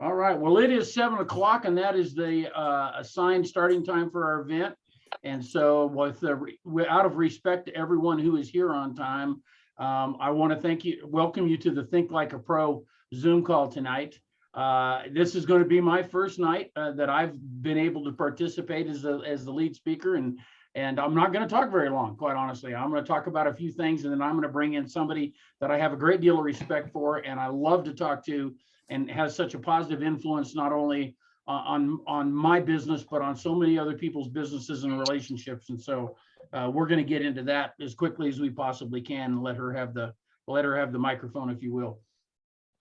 All right. Well, it is 7 o'clock, and that is the assigned starting time for our event. And so, out of respect to everyone who is here on time, I want to welcome you to the Think Like a Pro Zoom call tonight. This is going to be my first night that I've been able to participate as the lead speaker, and I'm not going to talk very long, quite honestly. I'm going to talk about a few things, and then I'm going to bring in somebody that I have a great deal of respect for, and I love to talk to, and has such a positive influence not only on my business, but on so many other people's businesses and relationships. And so we're going to get into that as quickly as we possibly can and let her have the microphone, if you will.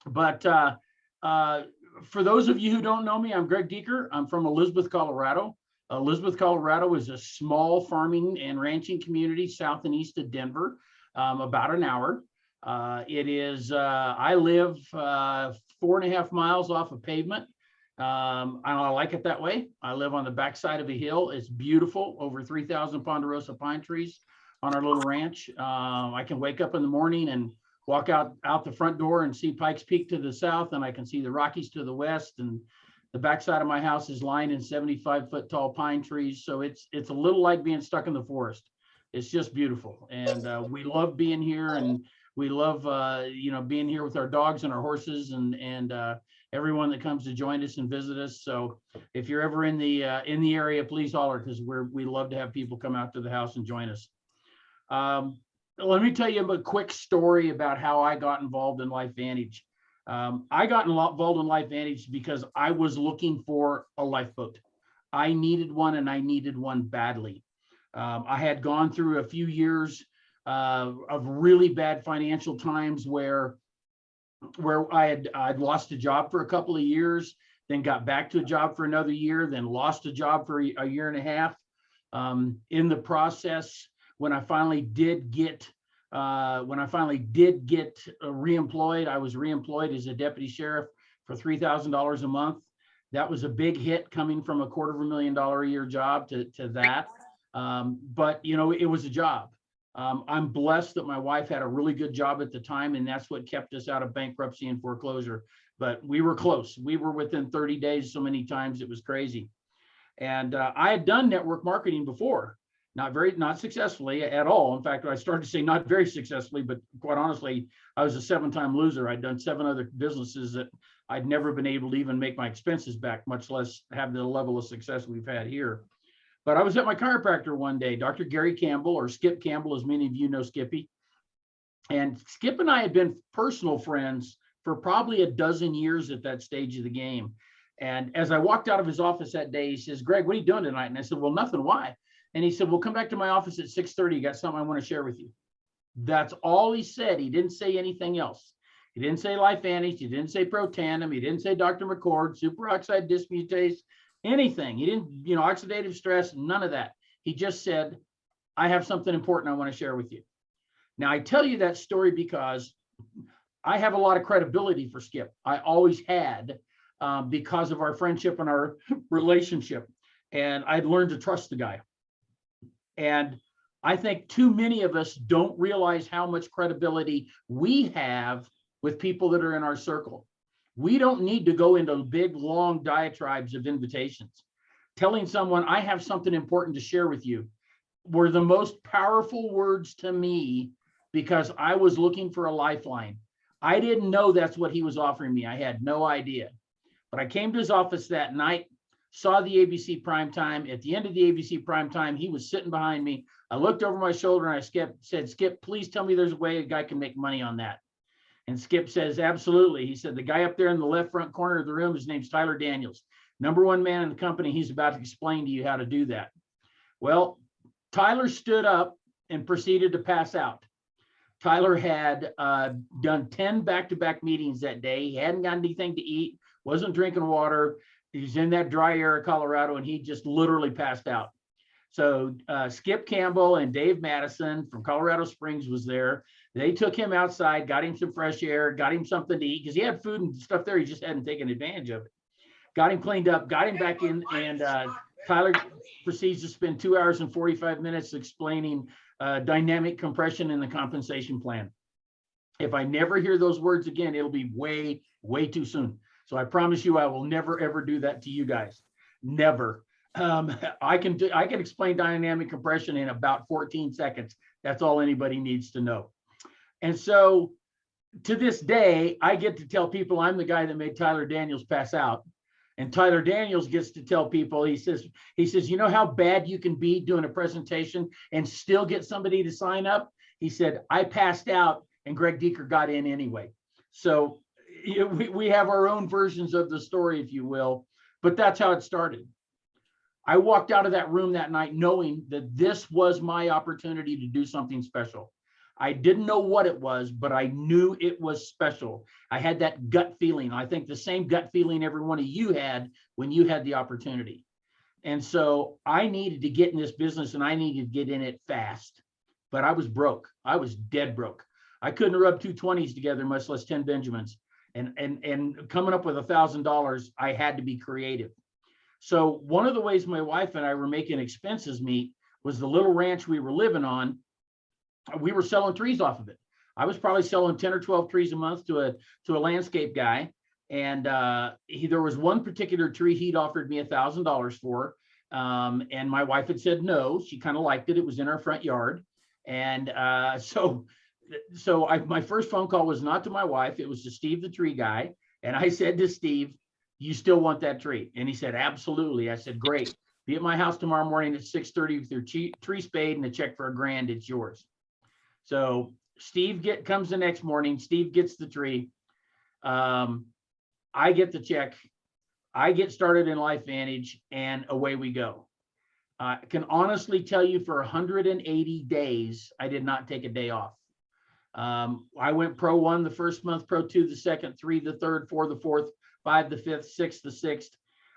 But for those of you who don't know me, I'm Greg Dieker. I'm from Elizabeth, Colorado. Elizabeth, Colorado is a small farming and ranching community south and east of Denver, about an hour. I live 4.5 miles off of pavement. I like it that way. I live on the backside of a hill. It's beautiful, over 3,000 ponderosa pine trees on our little ranch. I can wake up in the morning and walk out the front door and see Pikes Peak to the south, and I can see the Rockies to the west, and the backside of my house is lined in 75-foot tall pine trees. So it's a little like being stuck in the forest. It's just beautiful, and we love being here, and we love being here with our dogs and our horses, and everyone that comes to join us and visit us. So if you're ever in the area, please holler, because we love to have people come out to the house and join us. Let me tell you a quick story about how I got involved in LifeVantage. I got involved in LifeVantage because I was looking for a lifeboat. I needed one, and I needed one badly. I had gone through a few years of really bad financial times where I'd lost a job for a couple of years, then got back to a job for another year, then lost a job for a year and a half. In the process, when I finally did get reemployed, I was reemployed as a deputy sheriff for $3,000 a month. That was a big hit, coming from a $250,000 a year job to that. But it was a job. I'm blessed that my wife had a really good job at the time, and that's what kept us out of bankruptcy and foreclosure. But we were close. We were within 30 days so many times, it was crazy. And I had done network marketing before, not successfully at all. In fact, I started to say not very successfully, but quite honestly, I was a 7-time loser. I'd done 7 other businesses that I'd never been able to even make my expenses back, much less have the level of success we've had here. But I was at my chiropractor one day, Dr. Gary Campbell, or Skip Campbell, as many of you know Skippy. And Skip and I had been personal friends for probably a dozen years at that stage of the game. And as I walked out of his office that day, he says, "Greg, what are you doing tonight?" And I said, "Well, nothing. Why?" And he said, "Well, come back to my office at 6:30. Got something I want to share with you." That's all he said. He didn't say anything else. He didn't say LifeVantage. He didn't say Protandim. He didn't say Dr. McCord, superoxide dismutase, anything. He didn't, oxidative stress, none of that. He just said, "I have something important I want to share with you." Now, I tell you that story because I have a lot of credibility for Skip. I always had, because of our friendship and our relationship. And I'd learned to trust the guy. And I think too many of us don't realize how much credibility we have with people that are in our circle. We don't need to go into big, long diatribes of invitations. Telling someone, "I have something important to share with you," were the most powerful words to me, because I was looking for a lifeline. I didn't know that's what he was offering me. I had no idea. But I came to his office that night, saw the ABC primetime. At the end of the ABC primetime, he was sitting behind me. I looked over my shoulder and I said, "Skip, please tell me there's a way a guy can make money on that." And Skip says, "Absolutely." He said, "The guy up there in the left front corner of the room, his name's Tyler Daniels. #1 man in the company. He's about to explain to you how to do that." Well, Tyler stood up and proceeded to pass out. Tyler had done 10 back-to-back meetings that day. He hadn't got anything to eat, wasn't drinking water. He's in that dry air of Colorado, and he just literally passed out. So Skip Campbell and Dave Madison from Colorado Springs was there. They took him outside, got him some fresh air, got him something to eat, because he had food and stuff there. He just hadn't taken advantage of it. Got him cleaned up, got him back in, and Tyler proceeds to spend 2 hours and 45 minutes explaining dynamic compression in the compensation plan. If I never hear those words again, it'll be way, way too soon. So I promise you, I will never, ever do that to you guys. Never. I can explain dynamic compression in about 14 seconds. That's all anybody needs to know. And so to this day, I get to tell people I'm the guy that made Tyler Daniels pass out. And Tyler Daniels gets to tell people, he says, you know how bad you can be doing a presentation and still get somebody to sign up? He said, I passed out and Greg Dieker got in anyway. So we have our own versions of the story, if you will, but that's how it started. I walked out of that room that night knowing that this was my opportunity to do something special. I didn't know what it was, but I knew it was special. I had that gut feeling. I think the same gut feeling every one of you had when you had the opportunity. And so I needed to get in this business and I needed to get in it fast, but I was broke. I was dead broke. I couldn't rub two 20s together, much less 10 Benjamins. And coming up with $1,000, I had to be creative. So one of the ways my wife and I were making expenses meet was the little ranch we were living on. We were selling trees off of it. I was probably selling 10 or 12 trees a month to a landscape guy. And there was one particular tree he'd offered me $1,000 for. And my wife had said no. She kind of liked it. It was in our front yard. And so my first phone call was not to my wife. It was to Steve, the tree guy. And I said to Steve, you still want that tree? And he said, absolutely. I said, great. Be at my house tomorrow morning at 6:30 with your tree spade and a check for $1,000. It's yours. So Steve comes the next morning. Steve gets the tree. I get the check. I get started in LifeVantage, and away we go. I can honestly tell you for 180 days, I did not take a day off. I went Pro 1 the first month, Pro 2 the second, 3 the third, 4 the fourth, 5 the fifth, 6 the sixth.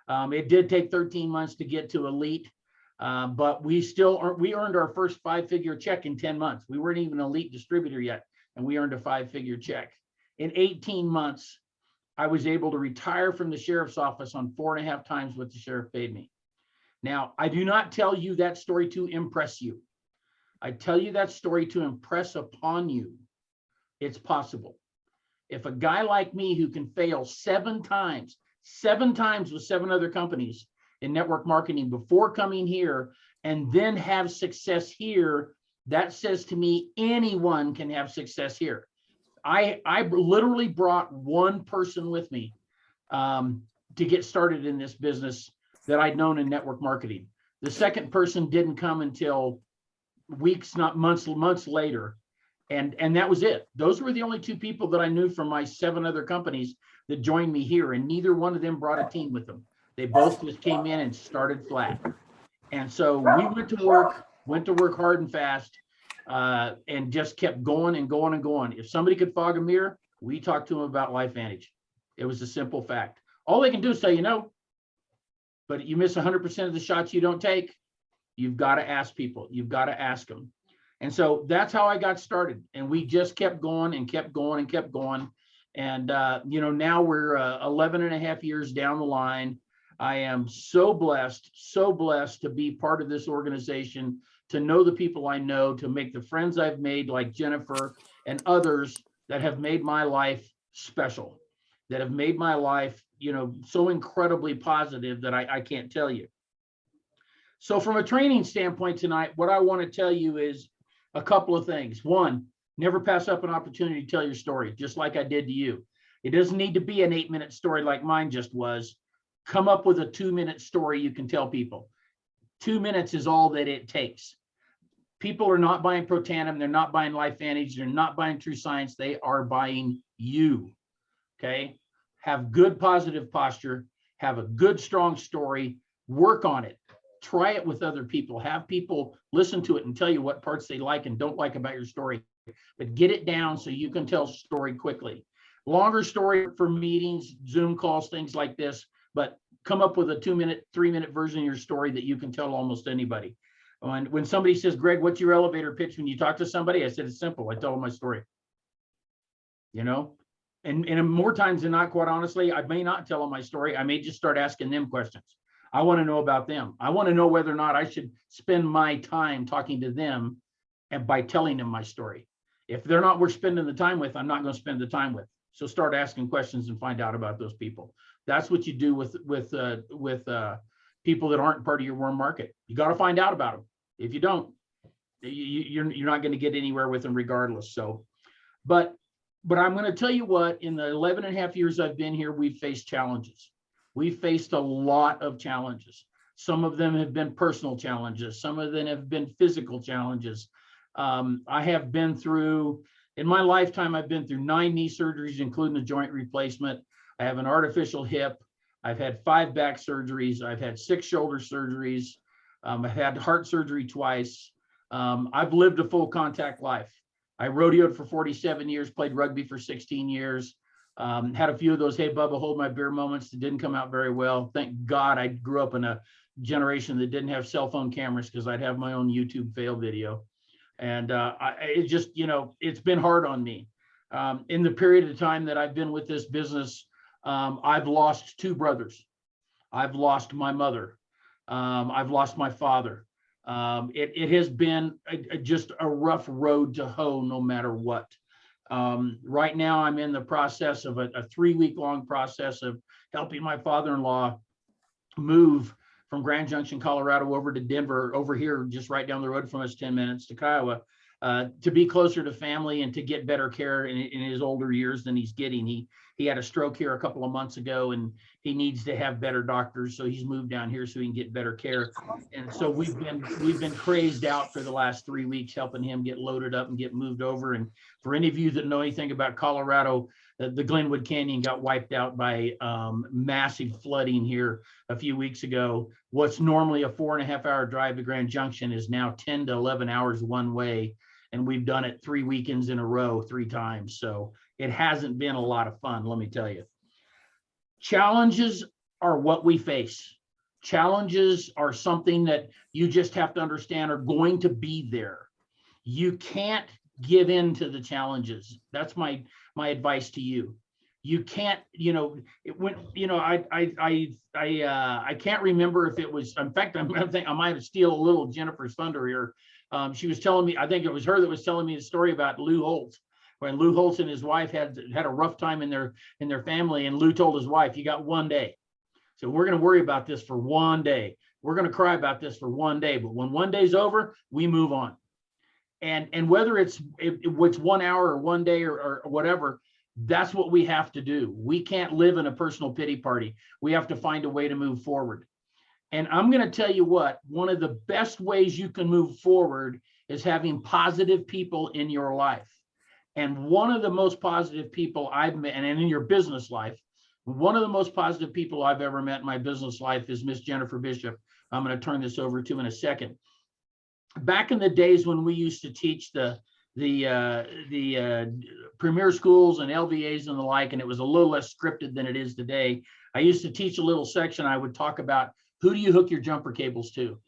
It did take 13 months to get to elite. But we earned our first 5-figure check in 10 months. We weren't even an elite distributor yet, and we earned a 5-figure check. In 18 months, I was able to retire from the sheriff's office on 4.5 times what the sheriff paid me. Now, I do not tell you that story to impress you. I tell you that story to impress upon you it's possible. If a guy like me who can fail 7 times with 7 other companies in network marketing before coming here and then have success here, that says to me anyone can have success here. I literally brought one person with me to get started in this business that I'd known in network marketing. The second person didn't come until weeks, not months later. And that was it. Those were the only 2 people that I knew from my 7 other companies that joined me here, and neither one of them brought a team with them. They both just came in and started flat. And so we went to work hard and fast, and just kept going and going and going. If somebody could fog a mirror, we talked to them about LifeVantage. It was a simple fact. All they can do is say, but you miss 100% of the shots you don't take. You've got to ask people. You've got to ask them. And so that's how I got started. And we just kept going and kept going and kept going. And, now we're 11 and a half years down the line. I am so blessed to be part of this organization, to know the people I know, to make the friends I've made like Jennifer and others that have made my life special, that have made my life, so incredibly positive that I can't tell you. So from a training standpoint tonight, what I want to tell you is a couple of things. One, never pass up an opportunity to tell your story, just like I did to you. It doesn't need to be an 8-minute story like mine just was. Come up with a 2-minute story you can tell people. 2 minutes is all that it takes. People are not buying Protanum. They're not buying LifeVantage. They're not buying True Science. They are buying you. Okay? Have good positive posture. Have a good, strong story. Work on it. Try it with other people. Have people listen to it and tell you what parts they like and don't like about your story. But get it down so you can tell story quickly. Longer story for meetings, Zoom calls, things like this. But come up with a 2-minute, 3-minute version of your story that you can tell almost anybody. And when somebody says, Greg, what's your elevator pitch when you talk to somebody? I said, it's simple. I tell them my story. And more times than not, quite honestly, I may not tell them my story. I may just start asking them questions. I want to know about them. I want to know whether or not I should spend my time talking to them and by telling them my story. If they're not worth spending the time with, I'm not going to spend the time with. So start asking questions and find out about those people. That's what you do with people that aren't part of your warm market. You got to find out about them. If you don't, you're not going to get anywhere with them regardless. So, but I'm going to tell you what, in the 11 and a half years I've been here, we've faced challenges. We've faced a lot of challenges. Some of them have been personal challenges. Some of them have been physical challenges. I have been through, in my lifetime, I've been through 9 knee surgeries, including a joint replacement. I have an artificial hip. I've had 5 back surgeries. I've had 6 shoulder surgeries. I've had heart surgery twice. I've lived a full contact life. I rodeoed for 47 years, played rugby for 16 years, had a few of those, hey, Bubba, hold my beer moments that didn't come out very well. Thank God I grew up in a generation that didn't have cell phone cameras, because I'd have my own YouTube fail video. And it just, it's been hard on me. In the period of time that I've been with this business, I've lost 2 brothers. I've lost my mother. I've lost my father. It has been just a rough road to hoe, no matter what. Right now, I'm in the process of a 3-week-long process of helping my father-in-law move from Grand Junction, Colorado, over to Denver, over here, just right down the road from us, 10 minutes to Kiowa, to be closer to family and to get better care in his older years than he's getting. He had a stroke here a couple of months ago, and he needs to have better doctors. So he's moved down here so he can get better care. And so we've been crazed out for the last 3 weeks, helping him get loaded up and get moved over. And for any of you that know anything about Colorado, the Glenwood Canyon got wiped out by massive flooding here a few weeks ago. What's normally a 4.5-hour drive to Grand Junction is now 10 to 11 hours one way. And we've done it 3 weekends in a row, 3 times. So it hasn't been a lot of fun, let me tell you. Challenges are what we face. Challenges are something that you just have to understand are going to be there. You can't give in to the challenges. That's my advice to you. You can't, I can't remember if it was, in fact, I might steal a little Jennifer's thunder here. She was telling me, I think it was her that was telling me the story about Lou Holt, when Lou Holt and his wife had a rough time in their family, and Lou told his wife, "You got 1 day. So we're going to worry about this for 1 day. We're going to cry about this for 1 day, but when 1 day's over, we move on." And whether it's 1 hour or 1 day or whatever, that's what we have to do. We can't live in a personal pity party. We have to find a way to move forward. And I'm going to tell you what, one of the best ways you can move forward is having positive people in your life. And one of the most positive people I've met, and in your business life, one of the most positive people I've ever met in my business life is Miss Jennifer Bishop. I'm going to turn this over to in a second. Back in the days when we used to teach the premier schools and LVAs and the like, and it was a little less scripted than it is today, I used to teach a little section. I would talk about, who do you hook your jumper cables to?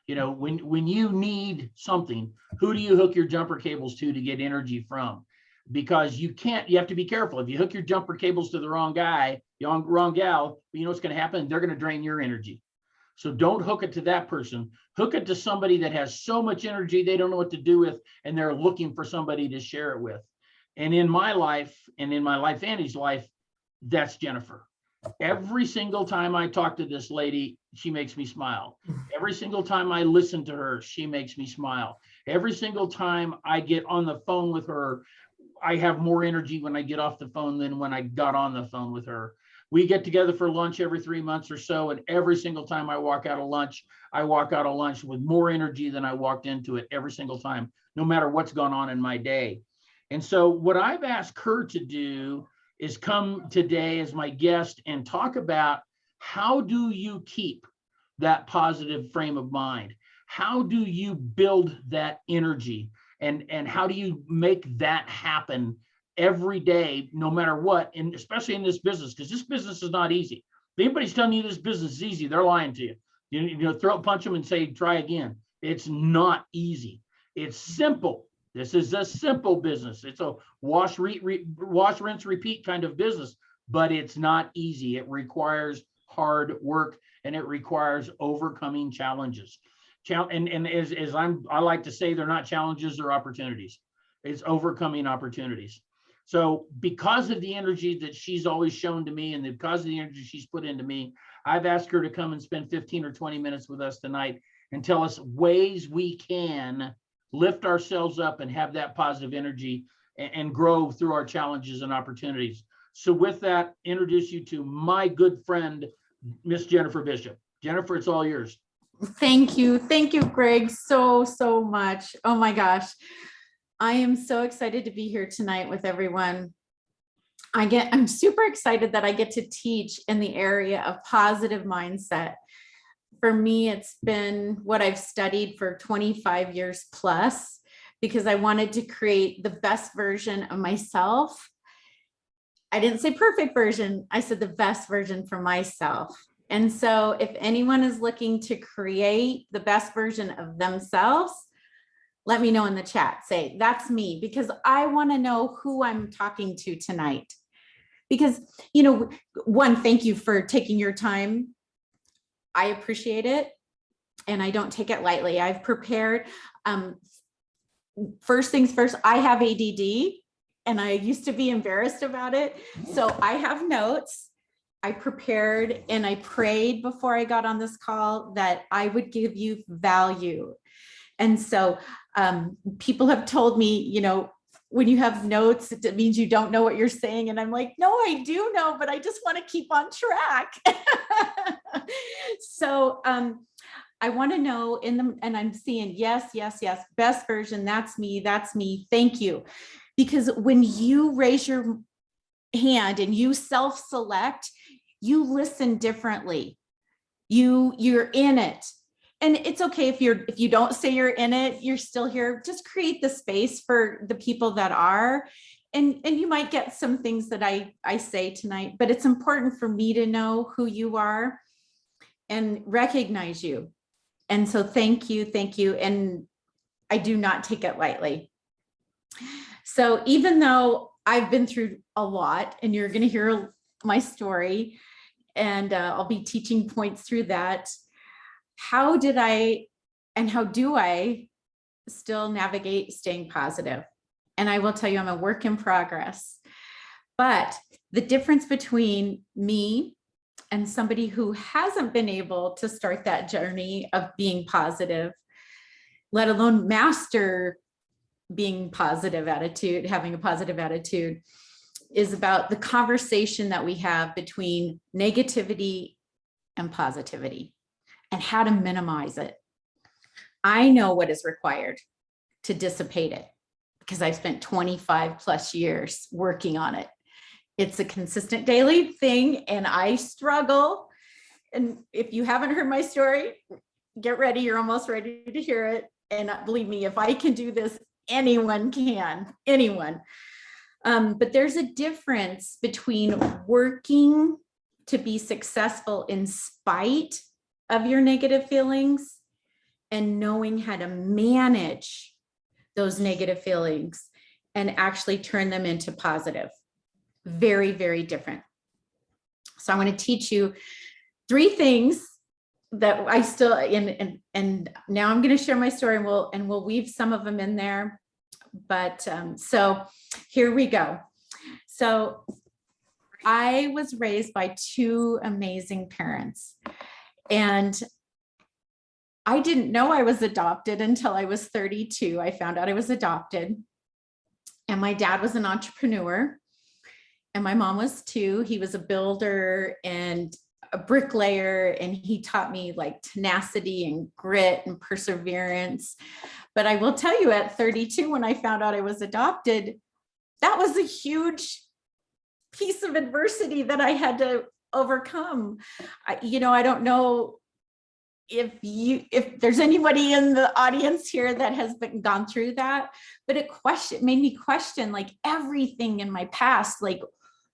When you need something, who do you hook your jumper cables to get energy from? Because you have to be careful. If you hook your jumper cables to the wrong guy, wrong gal, you know what's going to happen? They're going to drain your energy. So don't hook it to that person. Hook it to somebody that has so much energy they don't know what to do with, and they're looking for somebody to share it with. And in my life, and in my life, Andy's life, that's Jennifer. Every single time I talk to this lady, she makes me smile. Every single time I listen to her, she makes me smile. Every single time I get on the phone with her, I have more energy when I get off the phone than when I got on the phone with her. We get together for lunch every 3 months or so, and every single time I walk out of lunch with more energy than I walked into it every single time, no matter what's gone on in my day. And so what I've asked her to do is come today as my guest and talk about, how do you keep that positive frame of mind? How do you build that energy? And how do you make that happen every day, no matter what, and especially in this business, because this business is not easy. If anybody's telling you this business is easy, they're lying to you. Throat punch them and say, try again. It's not easy. It's simple. This is a simple business. It's a wash, rinse, repeat kind of business, but it's not easy. It requires hard work, and it requires overcoming challenges. And as I like to say, they're not challenges, they're opportunities. It's overcoming opportunities. So because of the energy that she's always shown to me and because of the energy she's put into me, I've asked her to come and spend 15 or 20 minutes with us tonight and tell us ways we can lift ourselves up and have that positive energy and grow through our challenges and opportunities. So with that, introduce you to my good friend, Miss Jennifer Bishop. Jennifer, it's all yours. Thank you. Thank you, Greg, so much. Oh my gosh. I am so excited to be here tonight with everyone. I'm super excited that I get to teach in the area of positive mindset. For me, it's been what I've studied for 25 years plus, because I wanted to create the best version of myself. I didn't say perfect version. I said the best version for myself. And so if anyone is looking to create the best version of themselves, let me know in the chat. Say, that's me, because I want to know who I'm talking to tonight. Because, you know, one, thank you for taking your time. I appreciate it. And I don't take it lightly. I've prepared. First things first, I have ADD and I used to be embarrassed about it. So I have notes. I prepared and I prayed before I got on this call that I would give you value. And so people have told me, you know, when you have notes, it means you don't know what you're saying. And I'm like, no, I do know, but I just want to keep on track. So I want to know and I'm seeing, yes, best version. That's me. Thank you. Because when you raise your hand and you self-select, you listen differently. You're in it. And it's okay if you don't say you're in it, you're still here. Just create the space for the people that are. And you might get some things that I say tonight, but it's important for me to know who you are and recognize you. And so thank you. And I do not take it lightly. So even though I've been through a lot, and you're going to hear my story, and I'll be teaching points through that, how do I still navigate staying positive? And I will tell you, I'm a work in progress. But the difference between me and somebody who hasn't been able to start that journey of being positive, let alone master being having a positive attitude, is about the conversation that we have between negativity and positivity and how to minimize it. I know what is required to dissipate it because I've spent 25 plus years working on it. It's a consistent daily thing and I struggle. And if you haven't heard my story, get ready. You're almost ready to hear it. And believe me, if I can do this, anyone can, anyone. But there's a difference between working to be successful in spite of your negative feelings and knowing how to manage those negative feelings and actually turn them into positive. Very, very different. So I'm going to teach you 3 things that I still, and now I'm going to share my story and we'll weave some of them in there. But so here we go. So I was raised by 2 amazing parents, and I didn't know I was adopted until I was 32. I found out I was adopted, and my dad was an entrepreneur and my mom was too. He was a builder and a bricklayer, and he taught me like tenacity and grit and perseverance. But I will tell you, at 32, when I found out I was adopted, that was a huge piece of adversity that I had to overcome. I don't know if there's anybody in the audience here that has gone through that, but it made me question like everything in my past. Like,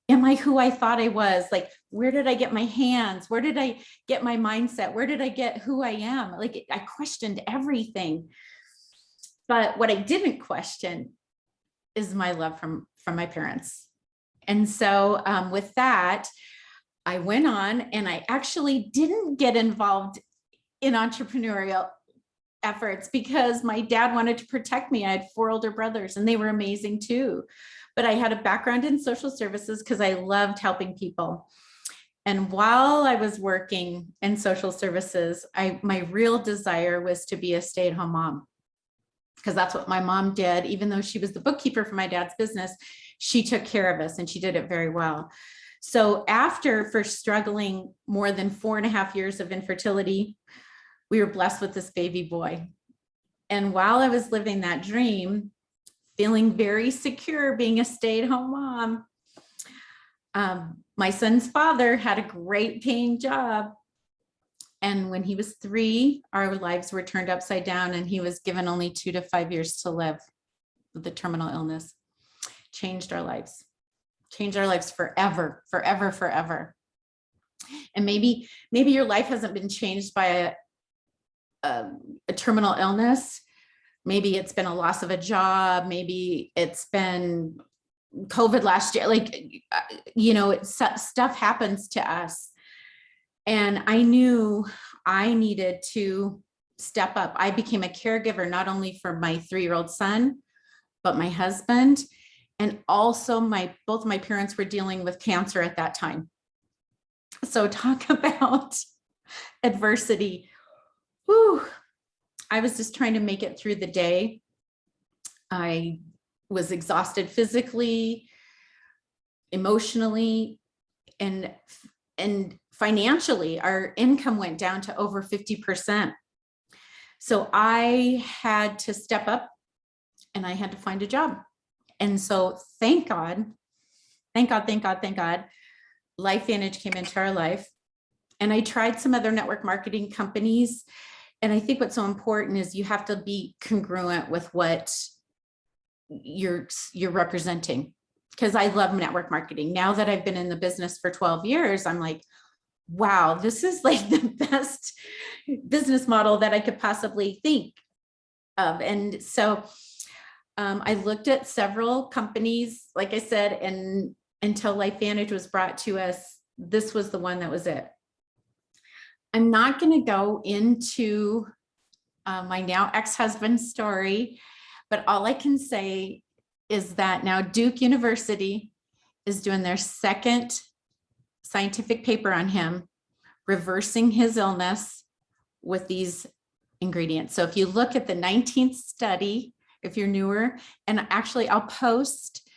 am I who I thought I was? Like, where did I get my hands? Where did I get my mindset? Where did I get who I am? Like, I questioned everything. But what I didn't question is my love from my parents. And so with that, I went on and I actually didn't get involved in entrepreneurial efforts because my dad wanted to protect me. I had 4 older brothers and they were amazing too. But I had a background in social services because I loved helping people. And while I was working in social services, my real desire was to be a stay-at-home mom, because that's what my mom did. Even though she was the bookkeeper for my dad's business, she took care of us and she did it very well. So for struggling more than 4.5 years of infertility, we were blessed with this baby boy. And while I was living that dream, feeling very secure being a stay-at-home mom, my son's father had a great paying job. And when he was 3, our lives were turned upside down and he was given only 2 to 5 years to live with a terminal illness. Changed our lives forever, forever, forever. And maybe your life hasn't been changed by a terminal illness. Maybe it's been a loss of a job. Maybe it's been COVID last year. Stuff happens to us. And I knew I needed to step up. I became a caregiver, not only for my 3-year-old son, but my husband. And also both my parents were dealing with cancer at that time. So talk about adversity. Whew. I was just trying to make it through the day. I was exhausted physically, emotionally, and financially. Our income went down to over 50%. So I had to step up and I had to find a job. And so thank God, LifeVantage came into our life. And I tried some other network marketing companies. And I think what's so important is you have to be congruent with what you're representing. Because I love network marketing. Now that I've been in the business for 12 years, I'm like, wow, this is like the best business model that I could possibly think of. And so I looked at several companies, like I said, and until LifeVantage was brought to us, this was the one that was it. I'm not going to go into my now ex-husband's story, but all I can say is that now Duke University is doing their 2nd scientific paper on him, reversing his illness with these ingredients. So if you look at the 19th study, if you're newer, and actually I'll post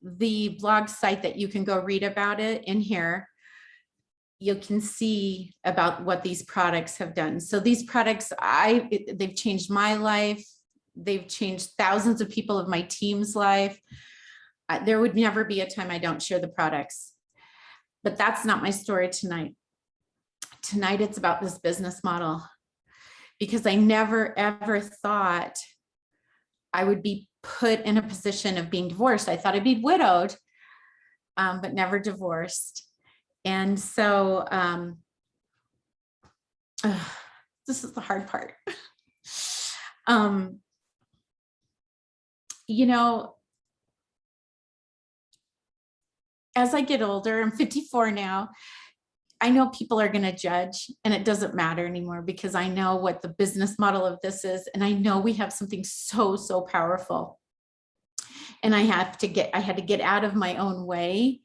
the blog site that you can go read about it in here. You can see about what these products have done. So these products, they've changed my life. They've changed thousands of people of my team's life. There would never be a time I don't share the products, but that's not my story tonight. Tonight, it's about this business model, because I never, ever thought I would be put in a position of being divorced. I thought I'd be widowed, but never divorced. And so this is the hard part. As I get older, I'm 54 now, I know people are going to judge, and it doesn't matter anymore because I know what the business model of this is. And I know we have something so, so powerful. And I had to get out of my own way.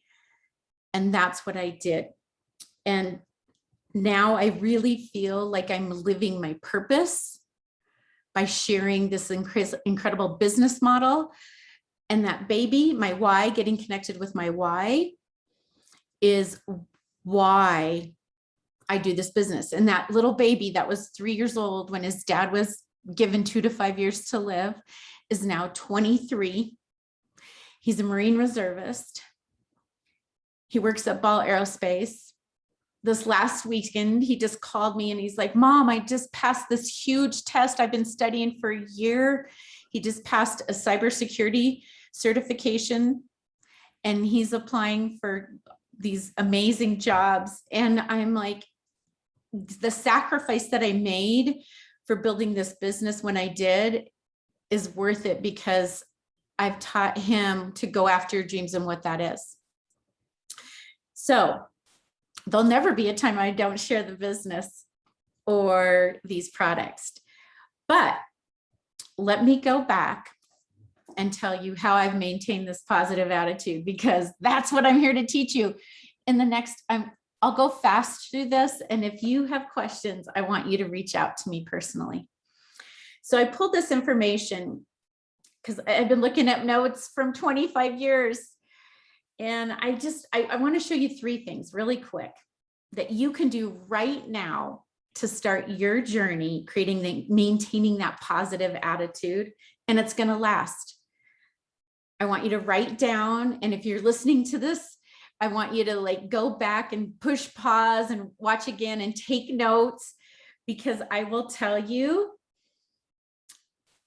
And that's what I did. And now I really feel like I'm living my purpose by sharing this incredible business model. And that baby, my why, getting connected with my why, is why I do this business. And that little baby that was 3 years old when his dad was given 2 to 5 years to live is now 23. He's a Marine reservist. He works at Ball Aerospace. This last weekend, he just called me and he's like, Mom, I just passed this huge test I've been studying for a year. He just passed a cybersecurity certification and he's applying for these amazing jobs. And I'm like, the sacrifice that I made for building this business when I did is worth it because I've taught him to go after your dreams and what that is. So there'll never be a time I don't share the business or these products. But let me go back and tell you how I've maintained this positive attitude, because that's what I'm here to teach you. In the next, I'll go fast through this. And if you have questions, I want you to reach out to me personally. So I pulled this information because I've been looking at notes from 25 years. And I want to show you 3 things really quick that you can do right now to start your journey, maintaining that positive attitude, and it's going to last. I want you to write down, and if you're listening to this, I want you to like go back and push pause and watch again and take notes, because I will tell you,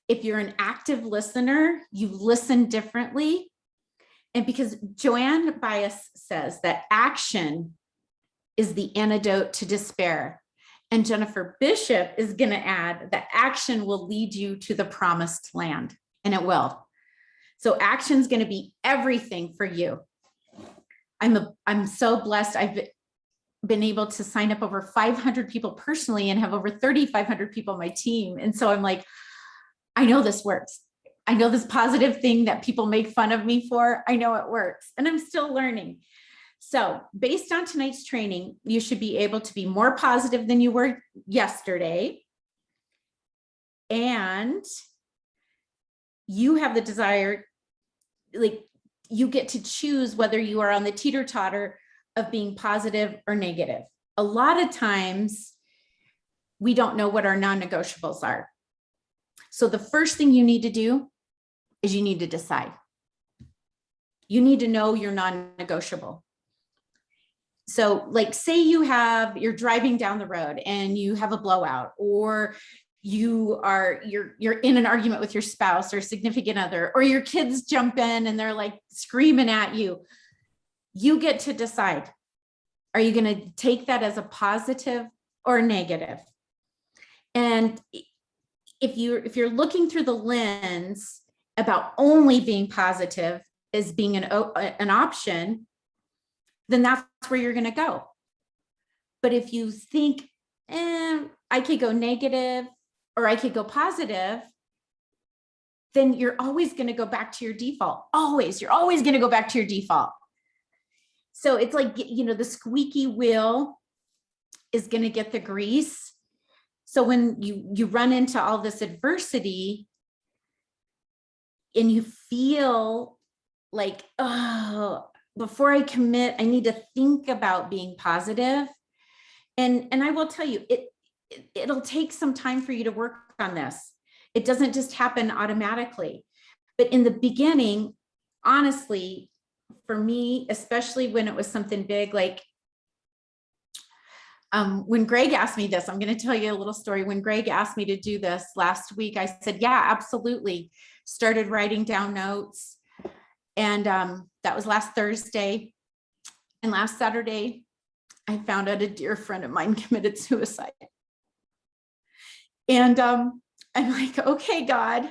if you're an active listener, you listen differently. And because Joanne Bias says that action is the antidote to despair. And Jennifer Bishop is going to add that action will lead you to the promised land, and it will. So action is going to be everything for you. I'm so blessed. I've been able to sign up over 500 people personally and have over 3,500 people on my team. And so I'm like, I know this works. I know this positive thing that people make fun of me for. I know it works, and I'm still learning. So based on tonight's training, you should be able to be more positive than you were yesterday. And you have the desire, like you get to choose whether you are on the teeter-totter of being positive or negative. A lot of times we don't know what our non-negotiables are. So the first thing you need to do is you need to decide. You need to know your non-negotiable. So like say you're driving down the road and you have a blowout, or you're in an argument with your spouse or significant other, or your kids jump in and they're like screaming at you. You get to decide. Are you going to take that as a positive or negative? And if you're looking through the lens about only being positive as being an option, then that's where you're going to go. But if you think, I could go negative or I could go positive, then you're always going to go back to your default. You're always going to go back to your default. So it's like, the squeaky wheel is going to get the grease. So when you run into all this adversity and you feel like, oh, before I commit, I need to think about being positive. And I will tell you, it'll take some time for you to work on this. It doesn't just happen automatically. But in the beginning, honestly, for me, especially when it was something big, like when Greg asked me this, I'm going to tell you a little story. When Greg asked me to do this last week, I said, yeah, absolutely. Started writing down notes. And that was last Thursday. And last Saturday, I found out a dear friend of mine committed suicide. And I'm like, okay, God,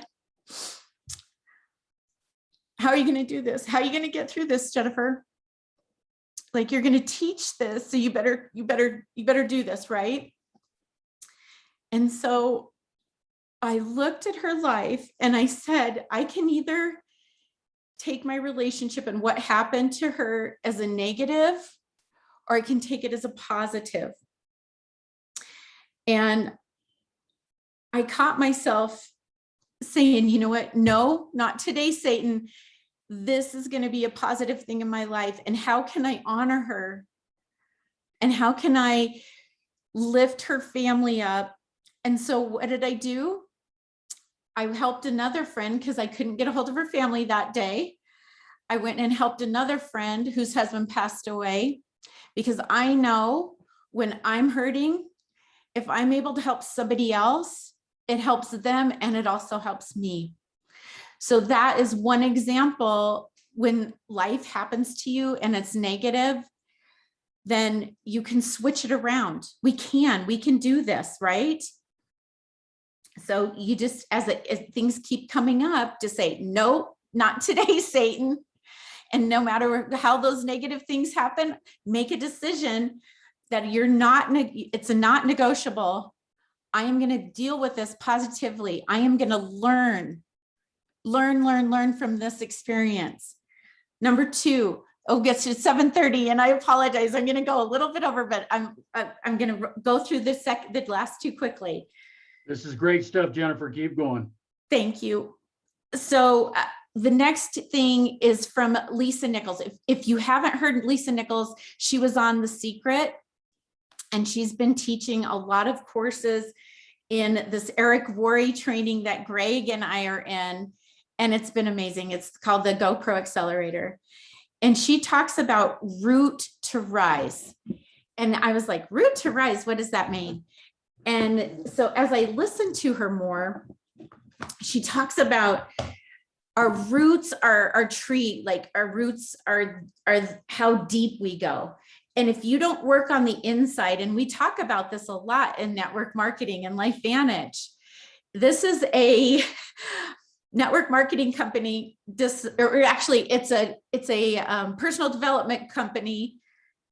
how are you going to do this? How are you going to get through this, Jennifer? Like, you're going to teach this, so you better do this, right? And so I looked at her life and I said, I can either take my relationship and what happened to her as a negative, or I can take it as a positive. And I caught myself saying, you know what? No, not today, Satan. This is going to be a positive thing in my life. And how can I honor her? And how can I lift her family up? And so what did I do? I helped another friend because I couldn't get a hold of her family that day. I went and helped another friend whose husband passed away, because I know when I'm hurting, if I'm able to help somebody else, it helps them and it also helps me. So that is one example. When life happens to you and it's negative, then you can switch it around. We can do this, right? So you just, as things keep coming up, just say, no, not today, Satan. And no matter how those negative things happen, make a decision that it's not negotiable. I am going to deal with this positively. I am going to learn from this experience. Number two, oh, gets to 7:30 and I apologize. I'm going to go a little bit over, but I'm going to go through the last two quickly. This is great stuff, Jennifer. Keep going. Thank you. So the next thing is from Lisa Nichols. If you haven't heard Lisa Nichols, she was on The Secret, and she's been teaching a lot of courses in this Eric Worre training that Greg and I are in, and it's been amazing. It's called the GoPro Accelerator. And she talks about root to rise. And I was like, root to rise, what does that mean? And so as I listened to her more, she talks about our roots are our tree, like our roots are how deep we go. And if you don't work on the inside, and we talk about this a lot in network marketing and LifeVantage, this is a network marketing company, or actually it's a personal development company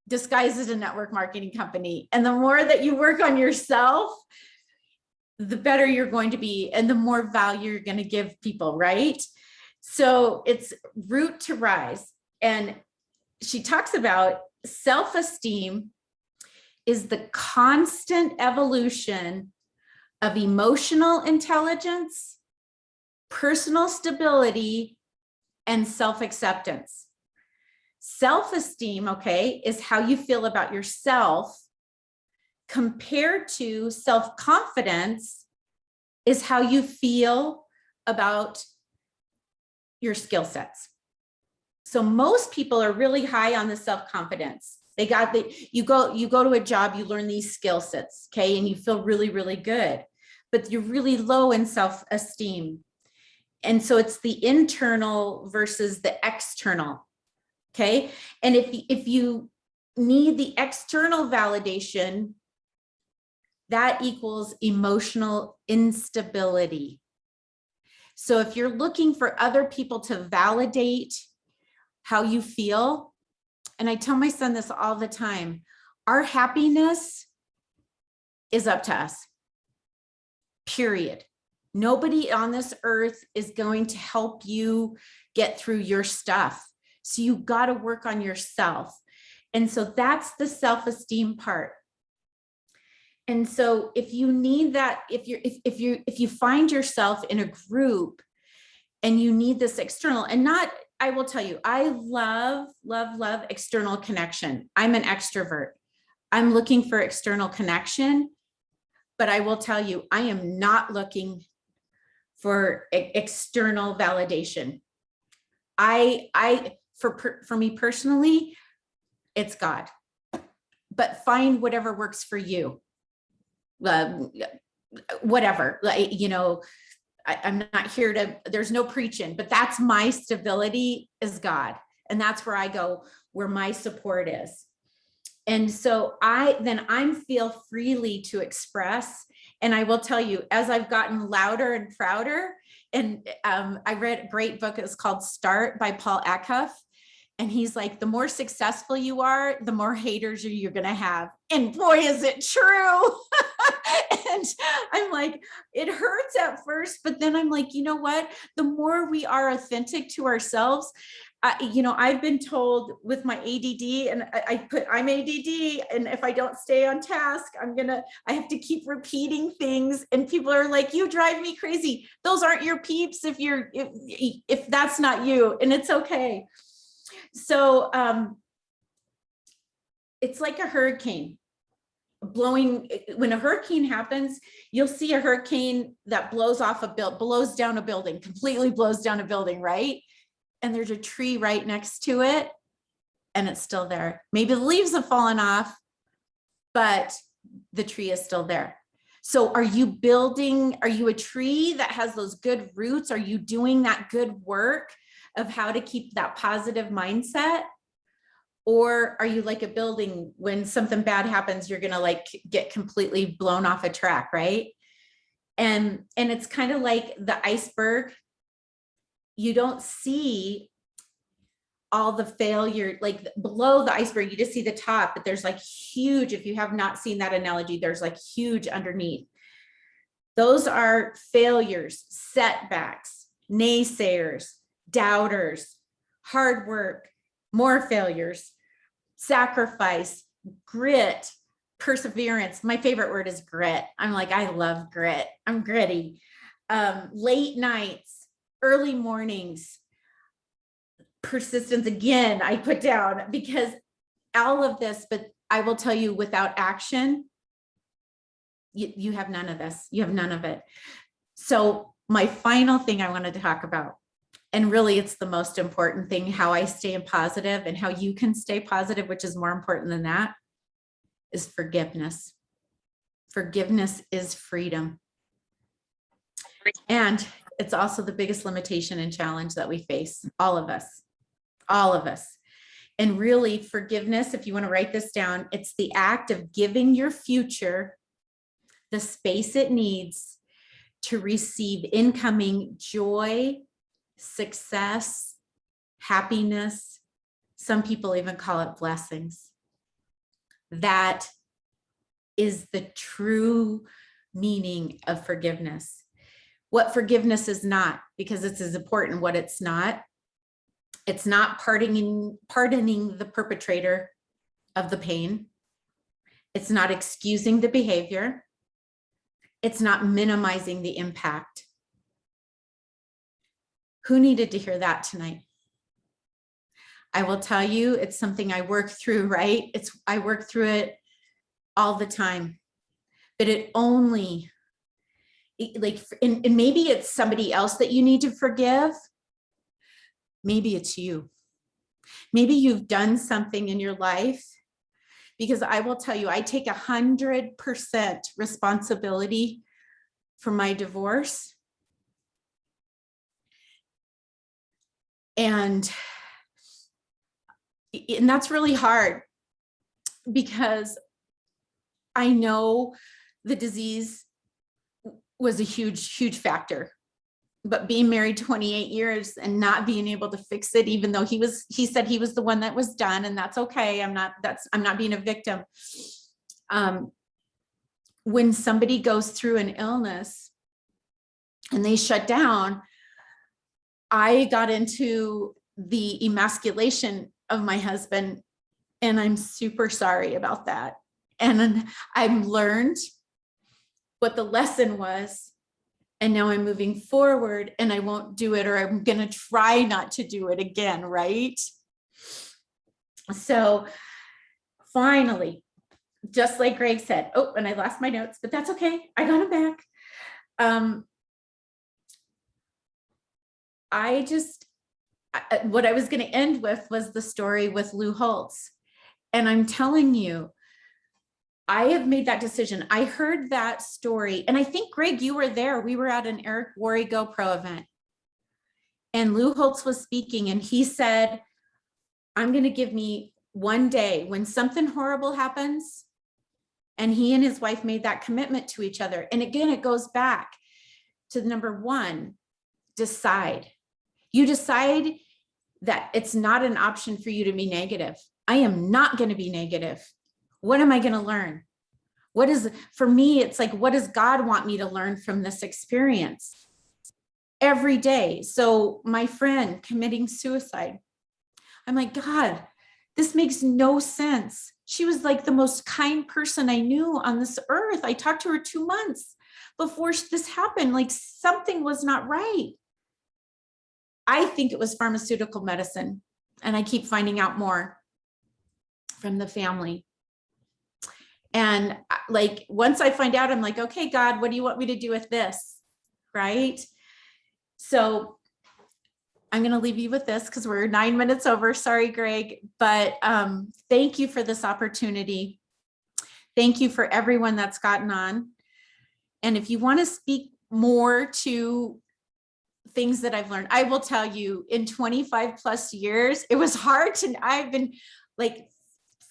disguised as a network marketing company. And the more that you work on yourself, the better you're going to be and the more value you're going to give people, right? So it's root to rise. And she talks about self-esteem is the constant evolution of emotional intelligence, personal stability, and self-acceptance. Self-esteem, okay, is how you feel about yourself, compared to self-confidence is how you feel about your skill sets. So most people are really high on the self-confidence. You go to a job, you learn these skill sets, okay, and you feel really, really good, but you're really low in self-esteem. And so it's the internal versus the external, okay? And if you need the external validation, that equals emotional instability. So if you're looking for other people to validate how you feel, and I tell my son this all the time, our happiness is up to us, period. Nobody on this earth is going to help you get through your stuff. So you got to work on yourself. And so that's the self-esteem part. And so if you need that, if you find yourself in a group and you need this external, and not, I will tell you, I love external connection. I'm an extrovert. I'm looking for external connection, but I will tell you, I am not looking for external validation. For me personally, it's God, but find whatever works for you. Whatever, you know, I'm not here to, there's no preaching, but that's my stability is God. And that's where I go, where my support is. And so I'm feel freely to express. And I will tell you, as I've gotten louder and prouder, and I read a great book, it's called Start by Paul Eckhoff. And he's like, the more successful you are, the more haters you're going to have. And boy, is it true. And I'm like, it hurts at first, but then I'm like, you know what? The more we are authentic to ourselves, you know, I've been told with my ADD, and I'm ADD, and if I don't stay on task, I have to keep repeating things, and people are like, you drive me crazy. Those aren't your peeps if that's not you, and it's okay. So it's like a hurricane blowing. When a hurricane happens, you'll see a hurricane that blows down a building, completely blows down a building, right? And there's a tree right next to it, and it's still there. Maybe the leaves have fallen off, but the tree is still there. So are you a tree that has those good roots? Are you doing that good work of how to keep that positive mindset? Or are you like a building, when something bad happens, you're going to like get completely blown off a track, right? And it's kind of like the iceberg. You don't see all the failure, like below the iceberg, you just see the top, but there's like huge, if you have not seen that analogy, there's like huge underneath. Those are failures, setbacks, naysayers, doubters, hard work, more failures, sacrifice, grit, perseverance. My favorite word is grit. I'm like, I love grit. I'm gritty. Late nights, early mornings, persistence again, I put down, because all of this, but I will tell you, without action, you have none of this. You have none of it. So my final thing I wanted to talk about, and really it's the most important thing, how I stay positive and how you can stay positive, which is more important than that, is forgiveness. Forgiveness is freedom. And it's also the biggest limitation and challenge that we face, all of us, all of us. And really, forgiveness, if you want to write this down, it's the act of giving your future the space it needs to receive incoming joy, success, happiness. Some people even call it blessings. That is the true meaning of forgiveness. What forgiveness is not, because it's as important what it's not. It's not pardoning the perpetrator of the pain. It's not excusing the behavior. It's not minimizing the impact. Who needed to hear that tonight? I will tell you, it's something I work through, right? I work through it all the time, but it only, and maybe it's somebody else that you need to forgive. Maybe it's you. Maybe you've done something in your life, because I will tell you, I take 100% responsibility for my divorce. And that's really hard, because I know the disease was a huge, huge factor. But being married 28 years and not being able to fix it, even though he said he was the one that was done, and that's okay. I'm not being a victim. When somebody goes through an illness and they shut down, I got into the emasculation of my husband, and I'm super sorry about that. And I've learned what the lesson was. And now I'm moving forward, and I won't do it, or I'm going to try not to do it again. Right. So finally, just like Greg said, oh, and I lost my notes, but that's okay. I got them back. What I was going to end with was the story with Lou Holtz. And I'm telling you, I have made that decision. I heard that story, and I think, Greg, you were there. We were at an Eric Worre GoPro event, and Lou Holtz was speaking, and he said, I'm going to give me one day when something horrible happens. And he and his wife made that commitment to each other. And again, it goes back to number one, decide. You decide that it's not an option for you to be negative. I am not going to be negative. What am I going to learn? For me, it's like, what does God want me to learn from this experience every day? So my friend committing suicide, I'm like, God, this makes no sense. She was like the most kind person I knew on this earth. I talked to her 2 months before this happened. Like, something was not right. I think it was pharmaceutical medicine. And I keep finding out more from the family. And like, once I find out, I'm like, okay, God, what do you want me to do with this? Right? So I'm going to leave you with this, because we're 9 minutes over. Sorry, Greg, but thank you for this opportunity. Thank you for everyone that's gotten on. And if you want to speak more to things that I've learned, I will tell you, in 25 plus years, it was hard I've been like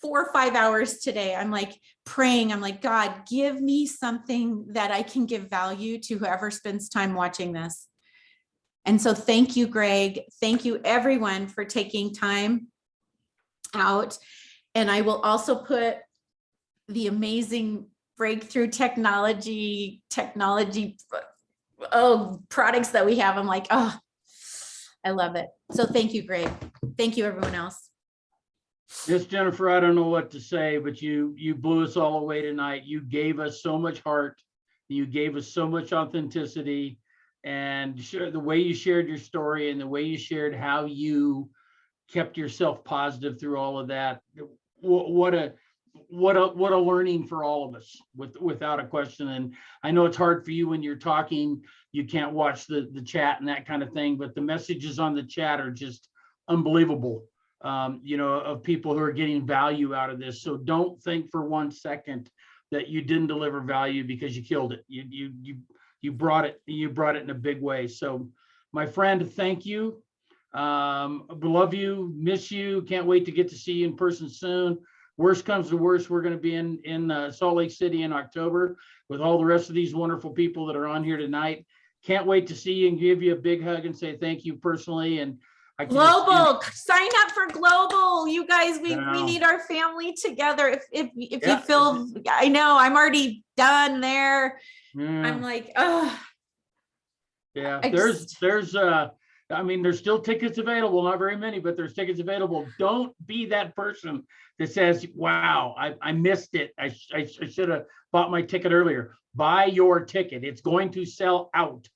4 or 5 hours today. I'm like praying. I'm like, God, give me something that I can give value to whoever spends time watching this. And so thank you, Greg. Thank you, everyone, for taking time out. And I will also put the amazing breakthrough products that we have. I'm like, oh, I love it. So thank you, Greg. Thank you, everyone else. Yes, Jennifer, I don't know what to say, but you blew us all away tonight. You gave us so much heart. You gave us so much authenticity, and the way you shared your story and the way you shared how you kept yourself positive through all of that. What a learning for all of us, without a question. And I know it's hard for you when you're talking, you can't watch the chat and that kind of thing, but the messages on the chat are just unbelievable. Of people who are getting value out of this. So don't think for 1 second that you didn't deliver value, because you killed it. You brought it in a big way. So my friend, thank you. Love you, miss you. Can't wait to get to see you in person soon. Worst comes to worst, we're going to be in Salt Lake City in October with all the rest of these wonderful people that are on here tonight. Can't wait to see you and give you a big hug and say thank you personally. And Global, sign up for Global. You guys, we need our family together. If you feel, I know I'm already done there. I'm like, oh. Yeah, there's still tickets available, not very many, but there's tickets available. Don't be that person that says, wow, I missed it. I should have bought my ticket earlier. Buy your ticket. It's going to sell out.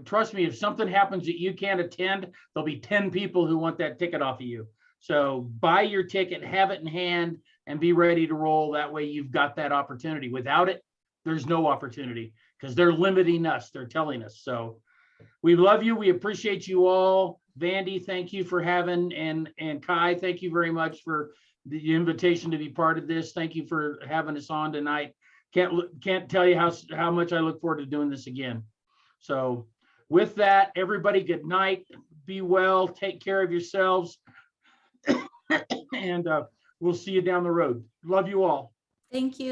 Trust me, if something happens that you can't attend, there'll be 10 people who want that ticket off of you. So buy your ticket, have it in hand, and be ready to roll. That way you've got that opportunity. Without it, there's no opportunity, because they're limiting us. They're telling us. So we love you. We appreciate you all. Vandy, thank you for having, and Kai, thank you very much for the invitation to be part of this. Thank you for having us on tonight. Can't tell you how much I look forward to doing this again. So with that, everybody, good night. Be well. Take care of yourselves. And we'll see you down the road. Love you all. Thank you.